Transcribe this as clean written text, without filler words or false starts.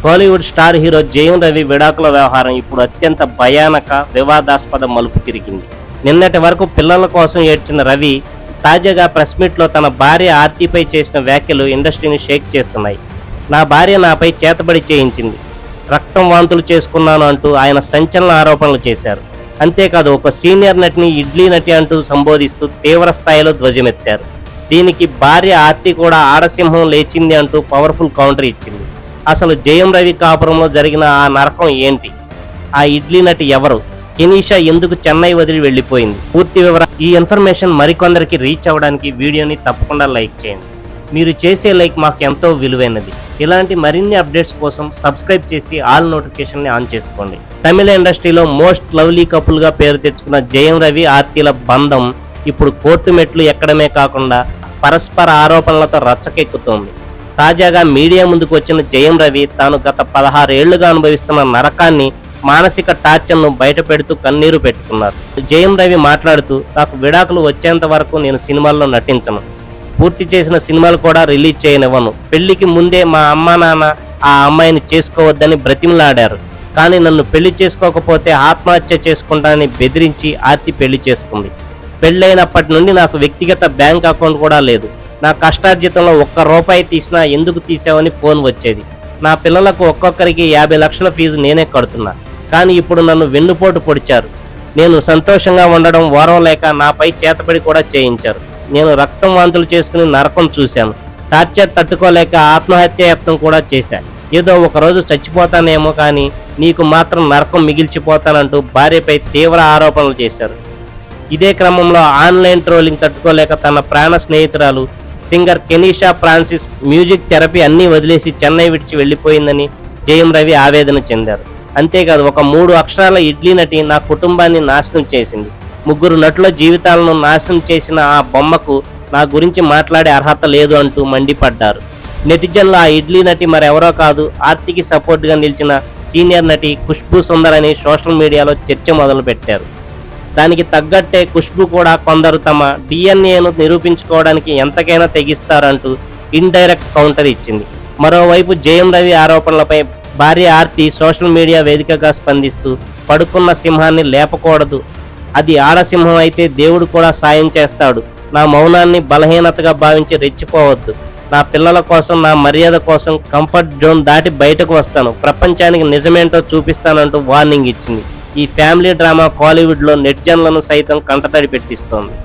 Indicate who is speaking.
Speaker 1: Kollywood star hero Jayam Ravi విడాకుల వ్యవహారం ఇప్పుడు అత్యంత భయానక వివాదాస్పద మలుపు తిరిగింది. నిన్నటి వరకు పిల్లల కోసం ఏడ్చిన రవి తాజాగా ప్రెస్ మీట్లో తన భార్య ఆర్తిపై చేసిన వ్యాఖ్యలు ఇండస్ట్రీని షేక్ చేస్తున్నాయి. నా భార్య నాపై చేతబడి చేయించింది, రక్తం వాంతులు చేసుకున్నాను అంటూ ఆయన సంచలన ఆరోపణలు చేశారు. అంతేకాదు ఒక సీనియర్ నటిని ఇడ్లీ నటి అంటూ సంబోధిస్తూ తీవ్ర స్థాయిలో ధ్వజమెత్తారు. దీనికి భార్య ఆర్తి కూడా ఆడసింహం లేచింది అంటూ పవర్ఫుల్ కౌంటర్ ఇచ్చింది. అసలు జయం రవి కాపురంలో జరిగిన ఆ నరకం ఏంటి? ఆ ఇడ్లీ నటి ఎవరు? కెనీషా ఎందుకు చెన్నై వదిలి వెళ్ళిపోయింది? పూర్తి వివరాలు ఈ ఇన్ఫర్మేషన్ మరికొందరికి రీచ్ అవ్వడానికి వీడియోని తప్పకుండా లైక్ చేయండి. మీరు చేసే లైక్ మాకు ఎంతో విలువైనది. ఇలాంటి మరిన్ని అప్డేట్స్ కోసం సబ్స్క్రైబ్ చేసి ఆల్ నోటిఫికేషన్ని ఆన్ చేసుకోండి. తమిళ ఇండస్ట్రీలో మోస్ట్ లవ్లీ కపుల్గా పేరు తెచ్చుకున్న జయం రవి ఆర్తిల బంధం ఇప్పుడు కోర్టు మెట్లు ఎక్కడమే కాకుండా పరస్పర ఆరోపణలతో రచ్చకెక్కుతోంది. తాజాగా మీడియా ముందుకు వచ్చిన జయం రవి తాను గత 16 ఏళ్లుగా అనుభవిస్తున్న నరకాన్ని, మానసిక టార్చర్ను బయట పెడుతూ కన్నీరు పెట్టుకున్నారు. జయం రవి మాట్లాడుతూ, నాకు విడాకులు వచ్చేంత వరకు నేను సినిమాల్లో నటించను, పూర్తి చేసిన సినిమాలు కూడా రిలీజ్ చేయనివ్వను, పెళ్లికి ముందే మా అమ్మా నాన్న ఆ అమ్మాయిని చేసుకోవద్దని బ్రతిమలాడారు, కానీ నన్ను పెళ్లి చేసుకోకపోతే ఆత్మహత్య చేసుకుంటానని బెదిరించి ఆర్తి పెళ్లి చేసుకుంది. పెళ్ళైనప్పటి నుండి నాకు వ్యక్తిగత బ్యాంక్ అకౌంట్ కూడా లేదు. నా కష్టార్జితంలో ₹1 తీసినా ఎందుకు తీసావని ఫోన్ వచ్చేది. నా పిల్లలకు ఒక్కొక్కరికి 50 లక్షల ఫీజు నేనే కడుతున్నా, కానీ ఇప్పుడు నన్ను వెన్నుపోటు పొడిచారు. నేను సంతోషంగా ఉండడం ఓర్వలేక నాపై చేతపడి కూడా చేయించారు. నేను రక్తం వాంతులు చేసుకుని నరకం చూశాను. టార్చర్ తట్టుకోలేక ఆత్మహత్య యత్నం కూడా చేశాను. ఏదో ఒకరోజు చచ్చిపోతానేమో, కానీ నీకు మాత్రం నరకం మిగిల్చిపోతానంటూ భార్యపై తీవ్ర ఆరోపణలు చేశారు. ఇదే క్రమంలో ఆన్లైన్ ట్రోలింగ్ తట్టుకోలేక తన ప్రాణ స్నేహితురాలు singer Kenishaa Francis music therapy అన్నీ వదిలేసి చెన్నై విడిచి వెళ్లిపోయిందని జయం రవి ఆవేదన చెందారు. అంతేకాదు ఒక 3 అక్షరాల ఇడ్లీ నటి నా కుటుంబాన్ని నాశనం చేసింది. 3 నటుల జీవితాలను నాశనం చేసిన ఆ బొమ్మకు నా గురించి మాట్లాడే అర్హత లేదు అంటూ మండిపడ్డారు. నెటిజన్లు ఆ ఇడ్లీ నటి మరెవరో కాదు, ఆర్తికి సపోర్ట్గా నిలిచిన సీనియర్ నటి ఖుష్బూ సుందర్ అని సోషల్ మీడియాలో చర్చ మొదలుపెట్టారు. దానికి తగ్గట్టే ఖుష్బూ కూడా కొందరు తమ డిఎన్ఏను నిరూపించుకోవడానికి ఎంతకైనా తెగిస్తారంటూ ఇండైరెక్ట్ కౌంటర్ ఇచ్చింది. మరోవైపు జయం రవి ఆరోపణలపై భార్య ఆర్తి సోషల్ మీడియా వేదికగా స్పందిస్తూ, పడుకున్న సింహాన్ని లేపకూడదు, అది ఆడసింహం అయితే దేవుడు కూడా సాయం చేస్తాడు, నా మౌనాన్ని బలహీనతగా భావించి రెచ్చిపోవద్దు, నా పిల్లల కోసం, నా మర్యాద కోసం కంఫర్ట్ జోన్ దాటి బయటకు వస్తాను, ప్రపంచానికి నిజమేంటో చూపిస్తానంటూ వార్నింగ్ ఇచ్చింది. ఈ ఫ్యామిలీ డ్రామా కోలీవుడ్లో నెటిజన్లను సైతం కంటతడి పెట్టిస్తోంది.